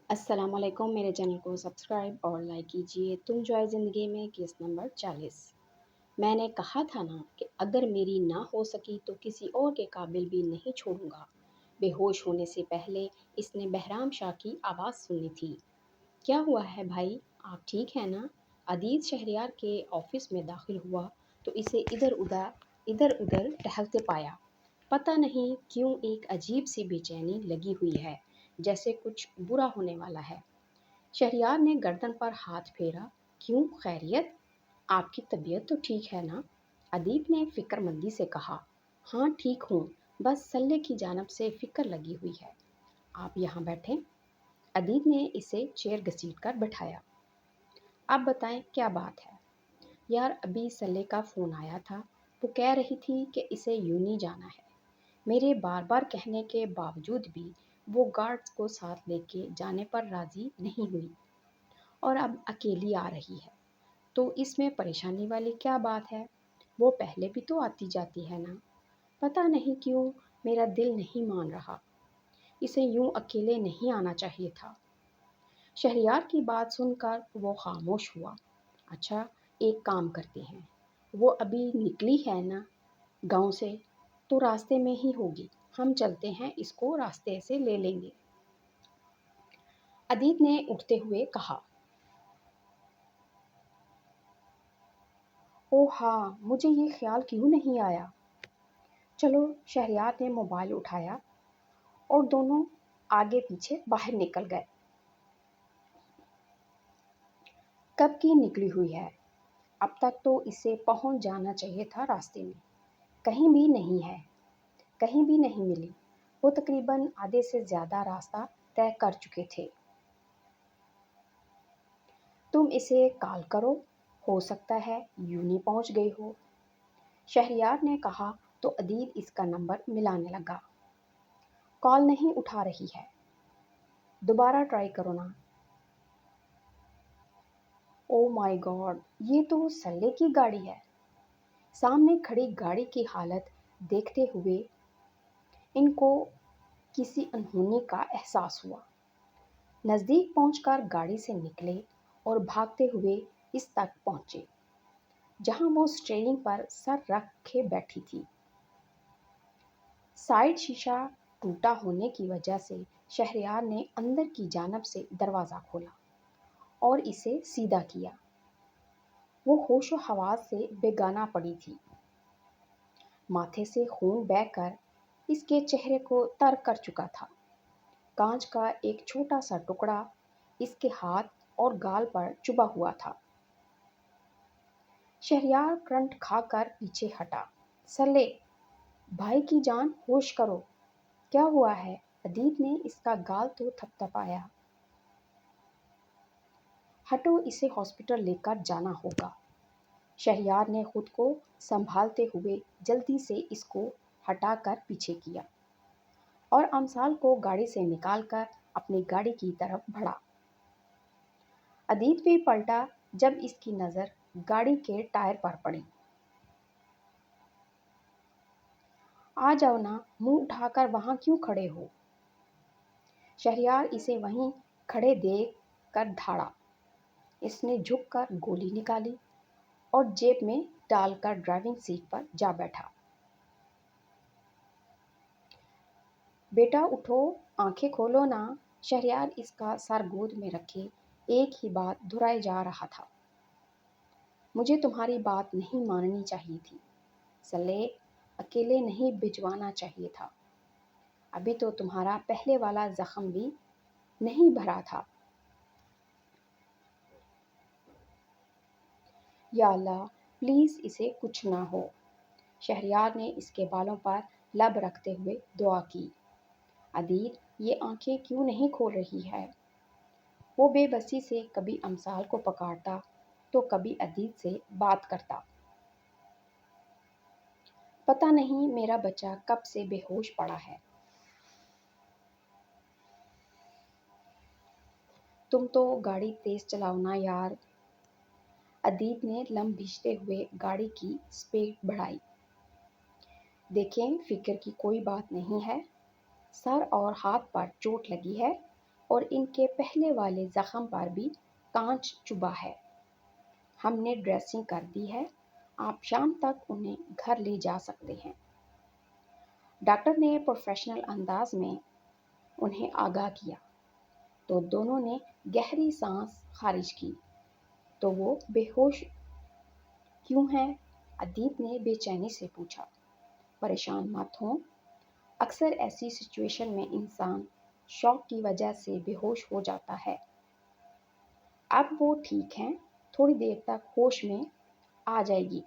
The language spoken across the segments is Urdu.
السلام علیکم، میرے چینل کو سبسکرائب اور لائک کیجیے۔ تم جو ہے زندگی میں کیس نمبر 40۔ میں نے کہا تھا نا کہ اگر میری نہ ہو سکی تو کسی اور کے قابل بھی نہیں چھوڑوں گا۔ بے ہوش ہونے سے پہلے اس نے بہرام شاہ کی آواز سنی تھی۔ کیا ہوا ہے بھائی، آپ ٹھیک ہیں نا؟ عدیل شہریار کے آفس میں داخل ہوا تو اسے ادھر ادھر ٹہلتے پایا۔ پتہ نہیں کیوں ایک عجیب سی بے چینی لگی ہوئی ہے، جیسے کچھ برا ہونے والا ہے۔ شہریار نے گردن پر ہاتھ پھیرا۔ کیوں، خیریت؟ آپ کی طبیعت تو ٹھیک ہے نا؟ ادیب نے فکر مندی سے کہا۔ ہاں ٹھیک ہوں، بس سلے کی جانب سے فکر لگی ہوئی ہے۔ آپ یہاں بیٹھیں۔ ادیب نے اسے چیئر گھسیٹ کر بٹھایا۔ اب بتائیں کیا بات ہے؟ یار ابھی سلے کا فون آیا تھا، وہ کہہ رہی تھی کہ اسے یونی جانا ہے۔ میرے بار بار کہنے کے باوجود بھی وہ گارڈز کو ساتھ لے کے جانے پر راضی نہیں ہوئی اور اب اکیلی آ رہی ہے۔ تو اس میں پریشانی والی کیا بات ہے؟ وہ پہلے بھی تو آتی جاتی ہے نا۔ پتہ نہیں کیوں میرا دل نہیں مان رہا، اسے یوں اکیلے نہیں آنا چاہیے تھا۔ شہریار کی بات سن کر وہ خاموش ہوا۔ اچھا ایک کام کرتے ہیں، وہ ابھی نکلی ہے نا گاؤں سے، تو راستے میں ہی ہوگی، ہم چلتے ہیں، اس کو راستے سے لے لیں گے، ادیب نے اٹھتے ہوئے کہا۔ او ہاں، مجھے یہ خیال کیوں نہیں آیا۔ چلو، شہریار نے موبائل اٹھایا اور دونوں آگے پیچھے باہر نکل گئے۔ کب کی نکلی ہوئی ہے؟ اب تک تو اسے پہنچ جانا چاہیے تھا راستے میں۔ کہیں بھی نہیں ہے، کہیں بھی نہیں ملی۔ وہ تقریباً آدھے سے زیادہ راستہ طے کر چکے تھے۔ تم اسے کال کرو، ہو سکتا ہے یوں ہی پہنچ گئی ہو، شہریار نے کہا تو ادیب اس کا نمبر ملانے لگا۔ کال نہیں اٹھا رہی ہے، دوبارہ ٹرائی کرو نا۔ او مائی گاڈ، یہ تو سلے کی گاڑی ہے۔ سامنے کھڑی گاڑی کی حالت دیکھتے ہوئے ان کو کسی انہونی کا احساس ہوا۔ نزدیک پہنچ کر گاڑی سے نکلے اور بھاگتے ہوئے اس تک پہنچے جہاں وہ اسٹیئرنگ پر سر رکھے بیٹھی تھی۔ سائیڈ شیشہ ٹوٹا ہونے کی وجہ سے شہریار نے اندر کی جانب سے دروازہ کھولا اور اسے سیدھا کیا۔ وہ ہوش و حواس سے بیگانہ پڑی تھی۔ ماتھے سے خون بہہ کر اس کے چہرے کو تر کر چکا تھا۔ کانچ کا ایک چھوٹا سا ٹکڑا اس کے ہاتھ اور گال پر چبھا ہوا تھا۔ شہریار کرنٹ کھا کر پیچھے ہٹا۔ سلے، بھائی کی جان، ہوش کرو، کیا ہوا ہے؟ ادیب نے اس کا گال تو تھپتھپایا۔ ہٹو، اسے ہاسپٹل لے کر جانا ہوگا۔ شہریار نے خود کو سنبھالتے ہوئے جلدی سے اس کو ہٹا کر پیچھے کیا اور امثال کو گاڑی سے نکال کر اپنی گاڑی کی طرف بڑھا۔ ادیب بھی پلٹا جب اس کی نظر گاڑی کے ٹائر پر پڑی۔ آ جاؤ نا، منہ اٹھا کر وہاں کیوں کھڑے ہو؟ شہریار اسے وہیں کھڑے دیکھ کر دھاڑا۔ اس نے جھک کر گولی نکالی اور جیب میں ڈال کر ڈرائیونگ سیٹ پر جا بیٹھا۔ بیٹا اٹھو، آنکھیں کھولو نا۔ شہریار اس کا سر گود میں رکھے ایک ہی بات دہرائے جا رہا تھا۔ مجھے تمہاری بات نہیں ماننی چاہیے تھی، سلے، اکیلے نہیں بھجوانا چاہیے تھا۔ ابھی تو تمہارا پہلے والا زخم بھی نہیں بھرا تھا۔ یا اللہ، پلیز اسے کچھ نہ ہو۔ شہریار نے اس کے بالوں پر لب رکھتے ہوئے دعا کی۔ ادیب، یہ آنکھیں کیوں نہیں کھول رہی ہے؟ وہ بے بسی سے کبھی امثال کو پکارتا تو کبھی ادیب سے بات کرتا۔ پتہ نہیں میرا بچہ کب سے بے ہوش پڑا ہے۔ تم تو گاڑی تیز چلاؤ نا یار۔ ادیب نے لم بھیجتے ہوئے گاڑی کی سپیڈ بڑھائی۔ دیکھیں، فکر کی کوئی بات نہیں ہے، سر اور ہاتھ پر چوٹ لگی ہے، اور ان کے پہلے والے زخم پر بھی کانچ چبھا ہے۔ ہم نے ڈریسنگ کر دی ہے، آپ شام تک انہیں گھر لے جا سکتے ہیں۔ ڈاکٹر نے پروفیشنل انداز میں انہیں آگاہ کیا تو دونوں نے گہری سانس خارج کی۔ تو وہ بے ہوش کیوں ہیں؟ ادیت نے بے چینی سے پوچھا۔ پریشان مت ہوں، اکثر ایسی سچویشن میں انسان شوق کی وجہ سے بے ہوش ہو جاتا ہے۔ اب وہ ٹھیک ہیں، تھوڑی دیر تک ہوش میں آ جائے گی۔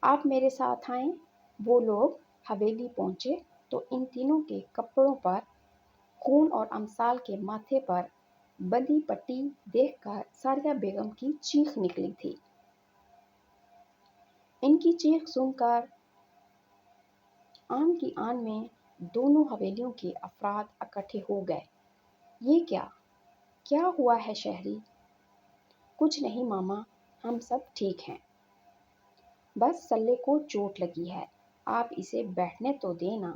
آپ میرے ساتھ آئیں۔ وہ لوگ حویلی پہنچے تو ان تینوں کے کپڑوں پر خون اور امثال کے ماتھے پر بندھی پٹی دیکھ کر ساریہ بیگم کی چیخ نکلی تھی۔ ان کی چیخ سن کر آن کی آن میں دونوں حویلیوں کے افراد اکٹھے ہو گئے۔ یہ کیا ہوا ہے شہری؟ کچھ نہیں ماما، ہم سب ٹھیک ہیں، بس سلے کو چوٹ لگی ہے، آپ اسے بیٹھنے تو دیں نا،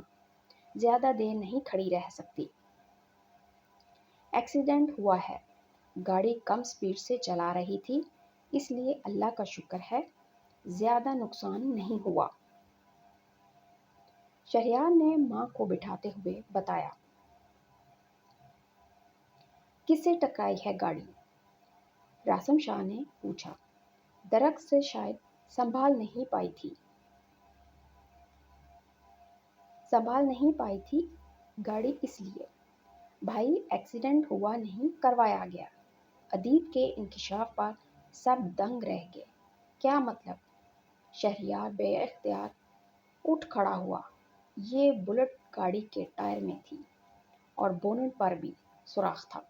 زیادہ دیر نہیں کھڑی رہ سکتی۔ ایکسیڈنٹ ہوا ہے، گاڑی کم سپیڈ سے چلا رہی تھی، اس لیے اللہ کا شکر ہے زیادہ نقصان نہیں ہوا، شہریار نے ماں کو بٹھاتے ہوئے بتایا۔ کس سے ٹکرائی ہے گاڑی؟ راسم شاہ نے پوچھا۔ درخت سے شاید سنبھال نہیں پائی تھی گاڑی، اس لیے۔ بھائی ایکسیڈنٹ ہوا نہیں، کروایا گیا۔ ادیت کے انکشاف پر سب دنگ رہ گئے۔ کیا مطلب؟ شہریار بے اختیار اٹھ کھڑا ہوا۔ یہ بلٹ گاڑی کے ٹائر میں تھی اور بونٹ پر بھی سوراخ تھا۔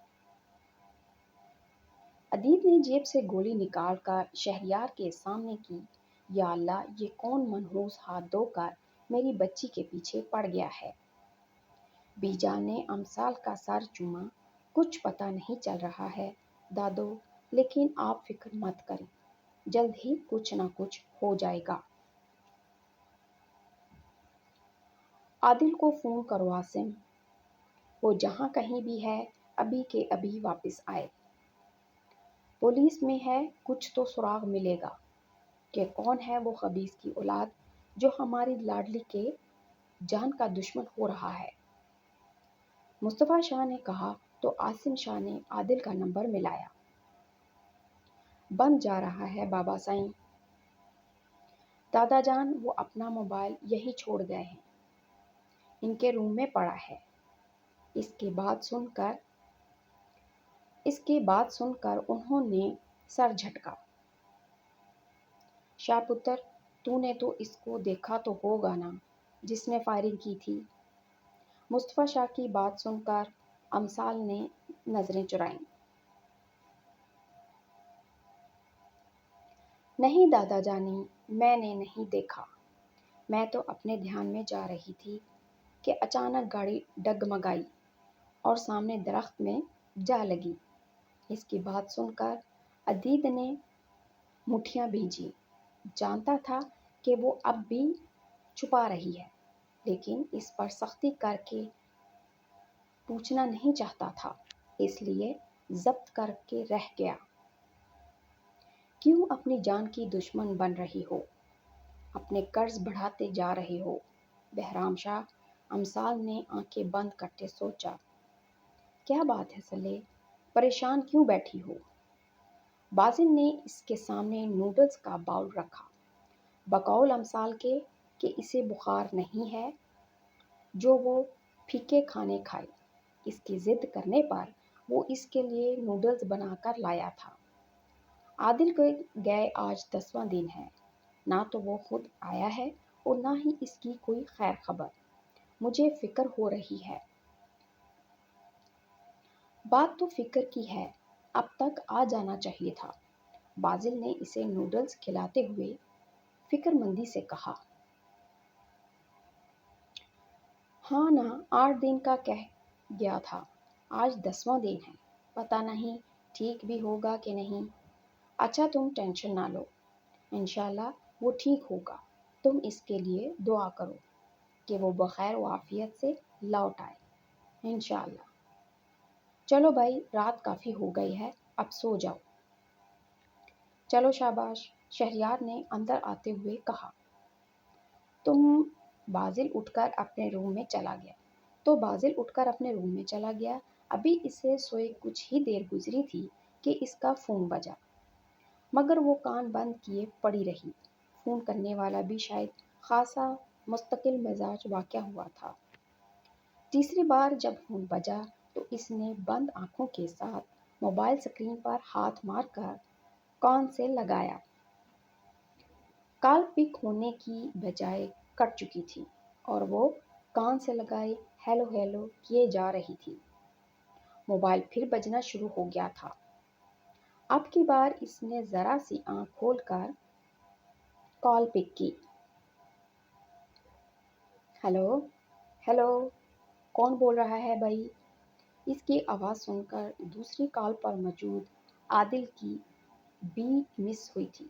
ادیت نے جیب سے گولی نکال کر شہریار کے سامنے کی۔ یا اللہ، یہ کون منحوس ہاتھ دھو کر میری بچی کے پیچھے پڑ گیا ہے؟ بی جان نے امثال کا سر چوما۔ کچھ پتہ نہیں چل رہا ہے دادو، لیکن آپ فکر مت کریں، جلد ہی کچھ نہ کچھ ہو جائے گا۔ عادل کو فون کرو عاصم، وہ جہاں کہیں بھی ہے ابھی کے ابھی واپس آئے۔ پولیس میں ہے، کچھ تو سراغ ملے گا کہ کون ہے وہ خبیث کی اولاد جو ہماری لاڈلی کے جان کا دشمن ہو رہا ہے۔ مصطفیٰ شاہ نے کہا تو عاصم شاہ نے عادل کا نمبر ملایا۔ بند جا رہا ہے بابا سائیں۔ دادا جان، وہ اپنا موبائل یہیں چھوڑ گئے ہیں، ان کے روم میں پڑا ہے۔ اس کے بات سن کر انہوں نے سر جھٹکا۔ شاہ پتر، تو نے تو اس کو دیکھا تو ہوگا نا جس نے فائرنگ کی تھی؟ مصطفیٰ شاہ کی بات سن کر امثال نے نظریں چرائیں۔ نہیں دادا جانی، میں نے نہیں دیکھا، میں تو اپنے دھیان میں جا رہی تھی کہ اچانک گاڑی ڈگمگائی اور سامنے درخت میں جا لگی۔ اس کی بات سن کر ادیت نے مٹھیاں بھیجی۔ جانتا تھا کہ وہ اب بھی چھپا رہی ہے، لیکن اس پر سختی کر کے پوچھنا نہیں چاہتا تھا، اس لیے ضبط کر کے رہ گیا۔ کیوں اپنی جان کی دشمن بن رہی ہو؟ اپنے قرض بڑھاتے جا رہے ہو؟ بہرام شاہ، امثال نے آنکھیں بند کرتے سوچا۔ کیا بات ہے سلے، پریشان کیوں بیٹھی ہو؟ باسل نے اس کے سامنے نوڈلز کا باؤل رکھا۔ بقول امثال کے کہ اسے بخار نہیں ہے، جو وہ پھیکے کھانے کھائے، اس کی ضد کرنے پر وہ اس کے لیے نوڈلز بنا کر لایا تھا۔ عادل کے گئے آج 10واں دن ہے، نہ تو وہ خود آیا ہے اور نہ ہی اس کی کوئی خیر خبر۔ مجھے فکر ہو رہی ہے۔ بات تو فکر کی ہے، اب تک آ جانا چاہیے تھا۔ باسل نے اسے نوڈلز کھلاتے ہوئے فکر مندی سے کہا۔ ہاں نا، 8 دن کا کہہ گیا تھا، آج 10واں دن ہے، پتہ نہیں ٹھیک بھی ہوگا کہ نہیں۔ اچھا تم ٹینشن نہ لو، انشاءاللہ وہ ٹھیک ہوگا، تم اس کے لیے دعا کرو کہ وہ بخیر و عافیت سے لوٹ آئے، انشاءاللہ۔ چلو بھائی، رات کافی ہو گئی ہے، اب سو جاؤ۔ چلو شاباش، شہریار نے اندر آتے ہوئے کہا۔ تم بازل اٹھ کر اپنے روم میں چلا گیا تو بازل اٹھ کر اپنے روم میں چلا گیا۔ ابھی اسے سوئے کچھ ہی دیر گزری تھی کہ اس کا فون بجا، مگر وہ کان بند کیے پڑی رہی۔ فون کرنے والا بھی شاید خاصا مستقل مزاج واقع ہوا تھا۔ تیسری بار جب فون بجا تو اس نے بند آنکھوں کے ساتھ موبائل اسکرین پر ہاتھ مار کر کان سے لگایا۔ کال پک ہونے کی بجائے کٹ چکی تھی اور وہ کان سے لگائے ہیلو ہیلو کیے جا رہی تھی۔ موبائل پھر بجنا شروع ہو گیا تھا۔ اب کی بار اس نے ذرا سی آنکھ کھول کر کال پک کی۔ ہیلو ہیلو، کون بول رہا ہے بھائی؟ اس کی آواز سن کر دوسری کال پر موجود عادل کی بیٹ مس ہوئی تھی۔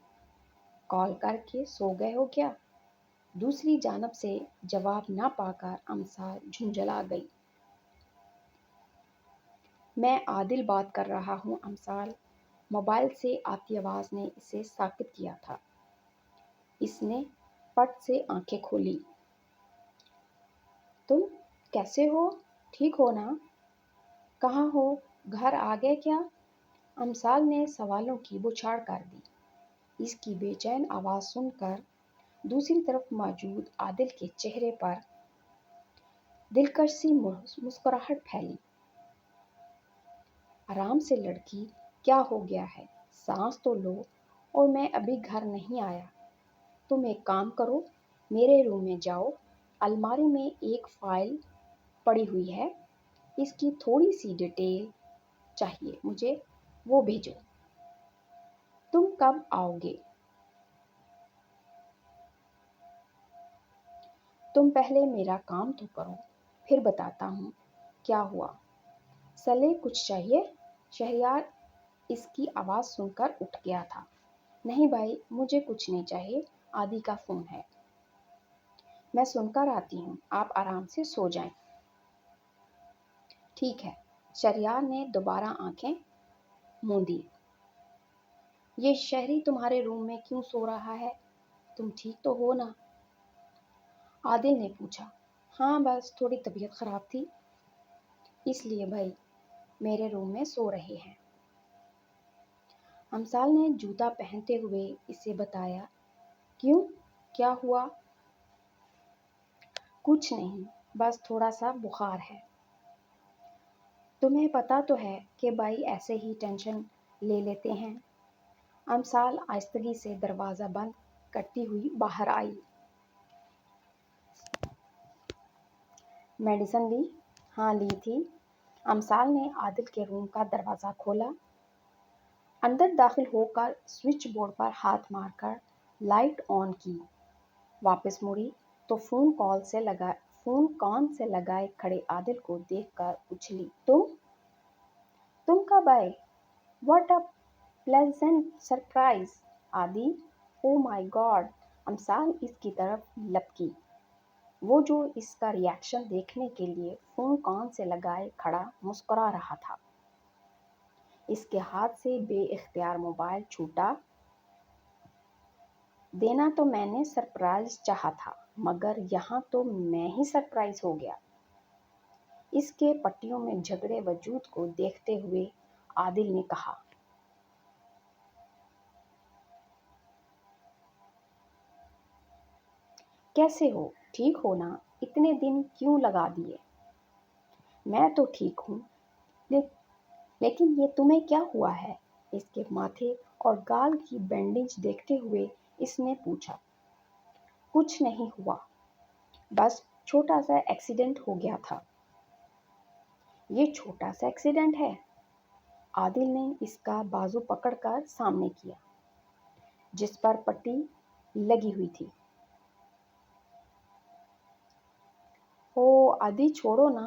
کال کر کے سو گئے ہو کیا؟ دوسری جانب سے جواب نہ پا کر امثال جھنجھلا گئی۔ میں عادل بات کر رہا ہوں امثال، موبائل سے آتی آواز نے اسے ساکت کیا تھا۔ اس نے پٹ سے آنکھیں کھولی۔ تم کیسے ہو؟ ٹھیک ہو نا؟ کہاں ہو؟ گھر آ گئے کیا؟ امثال نے سوالوں کی بوچھاڑ کر دی۔ اس کی بے چین آواز سن کر دوسری طرف موجود عادل کے چہرے پر دلکش سی مسکراہٹ پھیلی۔ آرام سے لڑکی، کیا ہو گیا ہے؟ سانس تو لو، اور میں ابھی گھر نہیں آیا۔ تم ایک کام کرو، میرے روم میں جاؤ، الماری میں ایک فائل پڑی ہوئی ہے، اس کی تھوڑی سی ڈیٹیل چاہیے مجھے، وہ بھیجو۔ تم کب آؤ گے؟ تم پہلے میرا کام تو کرو، پھر بتاتا ہوں کیا ہوا۔ سلے کچھ چاہیے؟ شہریار اس کی آواز سن کر اٹھ گیا تھا۔ نہیں بھائی، مجھے کچھ نہیں چاہیے، عادی کا فون ہے، میں سن کر آتی ہوں، آپ آرام سے سو جائیں۔ ٹھیک ہے۔ شہریار نے دوبارہ آنکھیں موندی۔ یہ شہری تمہارے روم میں کیوں سو رہا ہے؟ تم ٹھیک تو ہو نا؟ عادل نے پوچھا۔ ہاں بس تھوڑی طبیعت خراب تھی، اس لیے بھائی میرے روم میں سو رہے ہیں۔ امثال نے جوتا پہنتے ہوئے اسے بتایا۔ کیوں؟ کیا ہوا؟ کچھ نہیں، بس تھوڑا سا بخار ہے۔ تمہیں پتا تو ہے کہ بھائی ایسے ہی ٹینشن لے لیتے ہیں۔ امثال آہستگی سے دروازہ بند کرتی ہوئی باہر آئی۔ میڈیسن لی؟ ہاں لی تھی۔ امثال نے عادل کے روم کا دروازہ کھولا، اندر داخل ہو کر سوئچ بورڈ پر ہاتھ مار کر لائٹ آن کی۔ واپس مڑی تو فون کان سے لگائے کھڑے عادل کو دیکھ کر اچھلی۔ تم کب آئے؟ واٹ اے پلیزنٹ سرپرائز عادی، او مائی گاڈ۔ امثال اس کی طرف لپکی، وہ جو اس کا ری ایکشن دیکھنے کے لیے فون کان سے لگائے کھڑا مسکرا رہا تھا۔ اس کے ہاتھ سے بے اختیار موبائل چھوٹا۔ دینا تو میں نے سرپرائز چاہا تھا، مگر یہاں تو میں ہی سرپرائز ہو گیا۔ اس کے پٹیوں میں جھگڑے وجود کو دیکھتے ہوئے عادل نے کہا۔ کیسے ہو؟ ٹھیک ہو نا؟ اتنے دن کیوں لگا دیے؟ میں تو ٹھیک ہوں، لیکن یہ تمہیں کیا ہوا ہے؟ اس کے ماتھے اور گال کی بینڈیج دیکھتے ہوئے اس نے پوچھا۔ کچھ نہیں ہوا، بس چھوٹا سا ایکسیڈنٹ ہو گیا تھا۔ یہ چھوٹا سا ایکسیڈنٹ ہے؟ عادل نے اس کا بازو پکڑ کر سامنے کیا، جس پر پٹی لگی ہوئی تھی۔ او عادی، چھوڑو نا،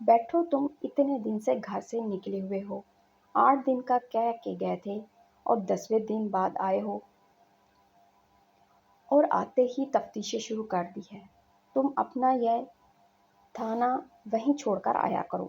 بیٹھو، تم اتنے دن سے گھر سے نکلے ہوئے ہو، 8 دن کا کہہ کے گئے تھے اور 10ویں دن بعد آئے ہو، اور آتے ہی تفتیشیں شروع کر دی ہے۔ تم اپنا یہ تھانہ وہیں چھوڑ کر آیا کرو۔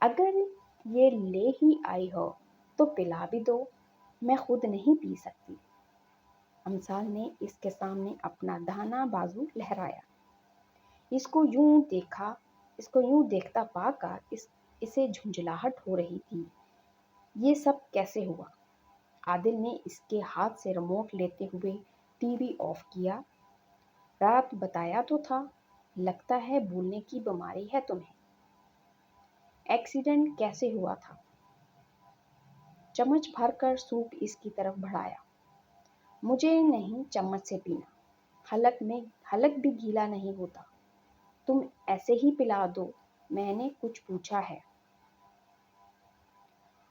اگر یہ لے ہی آئی ہو تو پلا بھی دو، میں خود نہیں پی سکتی۔ امثال نے اس کے سامنے اپنا داہنا بازو لہرایا۔ اس کو یوں دیکھتا پا کر اسے جھنجھلاہٹ ہو رہی تھی۔ یہ سب کیسے ہوا؟ عادل نے اس کے ہاتھ سے ریموٹ لیتے ہوئے ٹی وی آف کیا۔ رات بتایا تو تھا، لگتا ہے بھولنے کی بیماری ہے تمہیں۔ ایکسیڈنٹ کیسے ہوا تھا؟ چمچ بھر کر سوپ اس کی طرف بڑھایا۔ مجھے نہیں چمچ سے پینا، حلق بھی گیلا نہیں ہوتا۔ تم ایسے ہی پلا دو، میں نے کچھ پوچھا ہے؟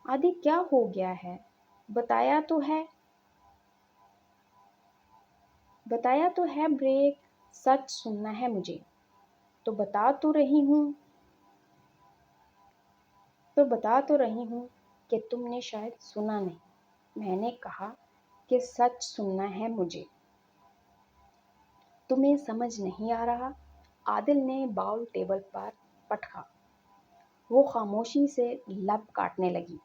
آدھی کیا ہو گیا ہے؟ بتایا تو ہے بریک، سچ سننا ہے مجھے۔ تو بتا تو رہی ہوں کہ تم نے شاید سنا نہیں۔ میں نے کہا کہ سچ سننا ہے مجھے۔ تمہیں سمجھ نہیں آ رہا؟ عادل نے باؤل ٹیبل پر پٹکا۔ وہ خاموشی سے لب کاٹنے لگی۔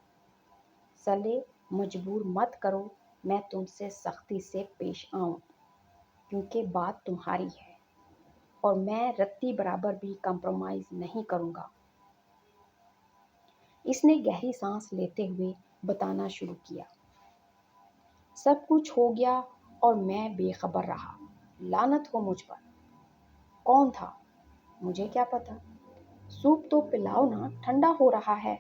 سلے مجبور مت کرو میں تم سے سختی سے پیش آؤں، کیونکہ بات تمہاری ہے اور میں رتی برابر بھی کمپرومائز نہیں کروں گا۔ اس نے گہری سانس لیتے ہوئے بتانا شروع کیا۔ سب کچھ ہو گیا اور میں بے خبر رہا، لعنت ہو مجھ پر۔ کون تھا؟ مجھے کیا پتا؟ سوپ تو پلاؤ نا، ٹھنڈا ہو رہا ہے۔